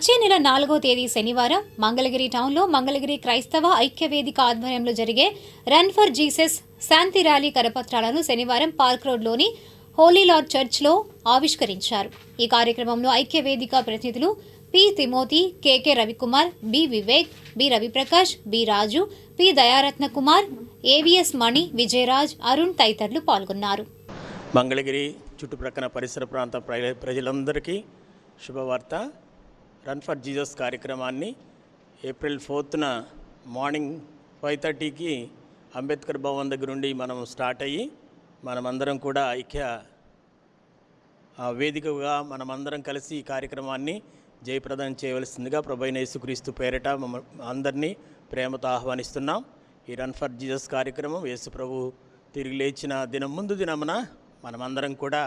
వచ్చే నెల 4వ తేదీ శనివారం మంగళగిరి టౌన్లో మంగళగిరి క్రైస్తవ ఐక్యవేదిక ఆధ్వర్యంలో జరిగే రన్ ఫర్ జీసస్ శాంతి ర్యాలీ కరపత్రాలను శనివారం పార్క్ రోడ్లోని హోలీ లార్డ్ చర్చ్లో ఆవిష్కరించారు. ఈ కార్యక్రమంలో ఐక్యవేదిక ప్రతినిధులు P Timothy, K Ravikumar, B Vivek, B Raviprakash, B Raju, P Dayaratna Kumar, AVS Mani, Vijayraj, Arun తదితరులు పాల్గొన్నారు. మంగళగిరి చుట్టుప్రక్కల పరిసర ప్రాంత ప్రజలందరికీ శుభవార్త. రన్ ఫర్ జీసస్ కార్యక్రమాన్ని ఏప్రిల్ 4న మార్నింగ్ 5:30కి అంబేద్కర్ భవన్ దగ్గర నుండి మనం స్టార్ట్ అయ్యి మనమందరం కూడా ఐక్య వేదికగా మనమందరం కలిసి ఈ కార్యక్రమాన్ని జయప్రదం చేయవలసిందిగా ప్రభువైన యేసుక్రీస్తు పేరిట అందరినీ ప్రేమతో ఆహ్వానిస్తున్నాం. ఈ రన్ ఫర్ జీసస్ కార్యక్రమం యేసు ప్రభు తిరిగి లేచిన ముందు దినమున మనమందరం కూడా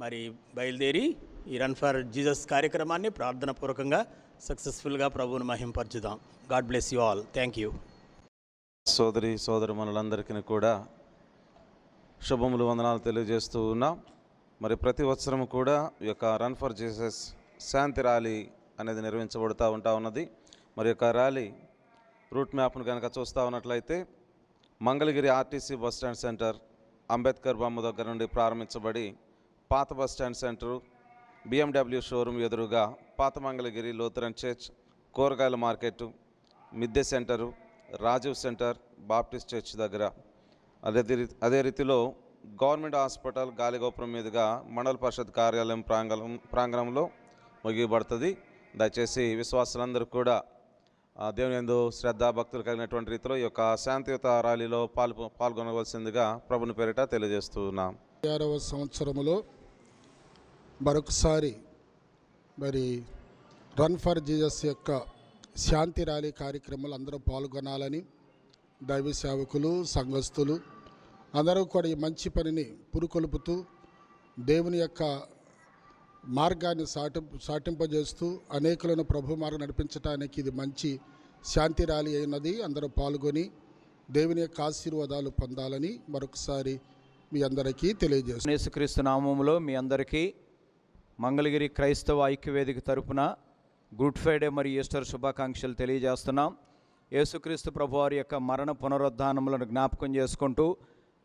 మరి బయలుదేరి ఈ రన్ ఫర్ జీసస్ కార్యక్రమాన్ని ప్రార్థనాపూర్వకంగా సక్సెస్ఫుల్గా ప్రభువును మహింపరచుదాం. God bless you all. Thank you. సోదరులందరికీ కూడా శుభములు, వందనాలు తెలియజేస్తూ ఉన్నాం. మరి ప్రతి సంవత్సరం కూడా ఈ యొక్క రన్ ఫర్ జీసస్ శాంతి ర్యాలీ అనేది నిర్వహించబడుతూ ఉన్నది. మరి యొక్క ర్యాలీ రూట్ మ్యాప్ను కనుక చూస్తూ ఉన్నట్లయితే Mangalagiri RTC bus stand centre, Ambedkar బొమ్మ దగ్గర నుండి ప్రారంభించబడి పాత bus stand centre, BMW showroom ఎదురుగా పాత మంగళగిరి లూథరన్ చర్చ్, కూరగాయల మార్కెట్, మిద్దె centre, Rajiv centre, Baptist church దగ్గర, అదే రీతిలో గవర్నమెంట్ హాస్పిటల్ గాలిగోపురం మీదుగా మండల పరిషత్ కార్యాలయం ప్రాంగణంలో ముగియబడుతుంది. దయచేసి విశ్వాసులందరూ కూడా దేవుని యందు శ్రద్ధ భక్తులు కలిగినటువంటి రీతిలో ఈ యొక్క శాంతియుత ర్యాలీలో పాల్గొనవలసిందిగా ప్రభుని పేరిట తెలియజేస్తూ ఉన్నాం. 6వ సంవత్సరములో మరొకసారి మరి రన్ ఫర్ జీసస్ యొక్క శాంతి ర్యాలీ కార్యక్రమాలు అందరూ పాల్గొనాలని దైవ సేవకులు, సంఘస్థులు అందరూ కూడా ఈ మంచి పనిని పురుకొల్పుతూ దేవుని యొక్క మార్గాన్ని సాటింపజేస్తూ అనేకులను ప్రభు మార్గం నడిపించడానికి ఇది మంచి శాంతి ర్యాలీ అయినది. అందరూ పాల్గొని దేవుని యొక్క ఆశీర్వాదాలు పొందాలని మరొకసారి మీ అందరికీ తెలియజేస్తున్నాను. యేసుక్రీస్తు నామములో మీ అందరికీ మంగళగిరి క్రైస్తవ ఐక్యవేదిక తరపున గుడ్ ఫ్రైడే మరియు ఈస్టర్ శుభాకాంక్షలు తెలియజేస్తున్నాం. యేసుక్రీస్తు ప్రభువారి యొక్క మరణ పునరుద్ధానములను జ్ఞాపకం చేసుకుంటూ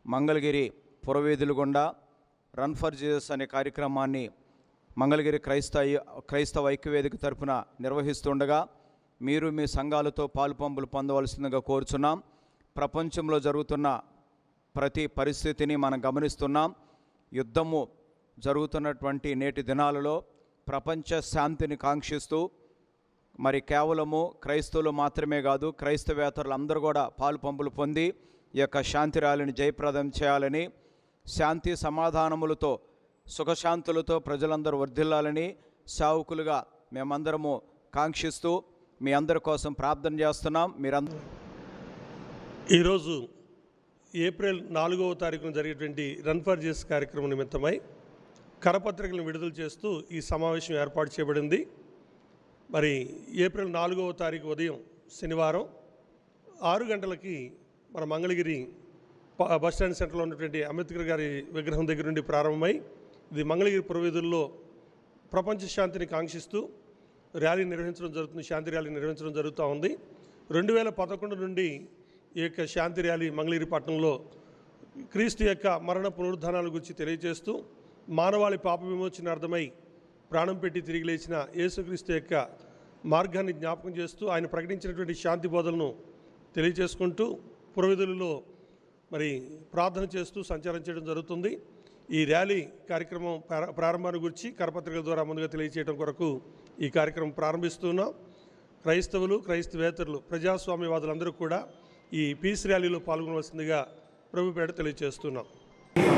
మంగళగిరి పురవీధుల గుండా రన్ ఫర్ జీసస్ అనే కార్యక్రమాన్ని మంగళగిరి క్రైస్తవ ఐక్యవేదిక తరపున నిర్వహిస్తుండగా మీరు మీ సంఘాలతో పాలుపంపులు పొందవలసిందిగా కోరుచున్నాం. ప్రపంచంలో జరుగుతున్న ప్రతి పరిస్థితిని మనం గమనిస్తున్నాం. యుద్ధము జరుగుతున్నటువంటి నేటి దినాలలో ప్రపంచ శాంతిని కాంక్షిస్తూ మరి కేవలము క్రైస్తవులు మాత్రమే కాదు, క్రైస్తవేతరులు అందరూ కూడా పాలుపంపులు పొంది ఈ యొక్క శాంతి ర్యాలీని జయప్రదం చేయాలని, శాంతి సమాధానములతో సుఖశాంతులతో ప్రజలందరూ వర్ధిల్లాలని సేవకులుగా మేమందరము కాంక్షిస్తూ మీ అందరి కోసం ప్రార్థన చేస్తున్నాం. ఈరోజు ఏప్రిల్ 4వ తారీఖున జరిగేటువంటి రన్ ఫర్ జీసస్ కార్యక్రమం నిమిత్తమై కరపత్రికలను విడుదల చేస్తూ ఈ సమావేశం ఏర్పాటు చేయబడింది. మరి ఏప్రిల్ 4వ తారీఖు ఉదయం శనివారం 6 గంటలకి మన మంగళగిరి బస్టాండ్ సెంటర్లో ఉన్నటువంటి అంబేద్కర్ గారి విగ్రహం దగ్గర నుండి ప్రారంభమై ఇది మంగళగిరి పురవీధుల్లో ప్రపంచ శాంతిని కాంక్షిస్తూ ర్యాలీ నిర్వహించడం జరుగుతుంది. శాంతి ర్యాలీ నిర్వహించడం జరుగుతూ ఉంది. 2011 నుండి ఈ యొక్క శాంతి ర్యాలీ మంగళగిరి పట్టణంలో క్రీస్తు యొక్క మరణ పునరుద్ధానాల గురించి తెలియజేస్తూ మానవాళి పాప విమోచనార్థమై ప్రాణం పెట్టి తిరిగి లేచిన యేసుక్రీస్తు యొక్క మార్గాన్ని జ్ఞాపకం చేస్తూ ఆయన ప్రకటించినటువంటి శాంతి బోధనను తెలియజేసుకుంటూ పురవీధులలో మరి ప్రార్థన చేస్తూ సంచారం చేయడం జరుగుతుంది. ఈ ర్యాలీ కార్యక్రమం ప్రారంభాన్ని గురించి కరపత్రికల ద్వారా ముందుగా తెలియజేయడం కొరకు ఈ కార్యక్రమం ప్రారంభిస్తున్నాం. క్రైస్తవులు, క్రైస్తవేతరులు, ప్రజాస్వామ్యవాదులందరూ కూడా ఈ పీస్ ర్యాలీలో పాల్గొనవలసిందిగా ప్రభు పేరిట తెలియజేస్తున్నాం.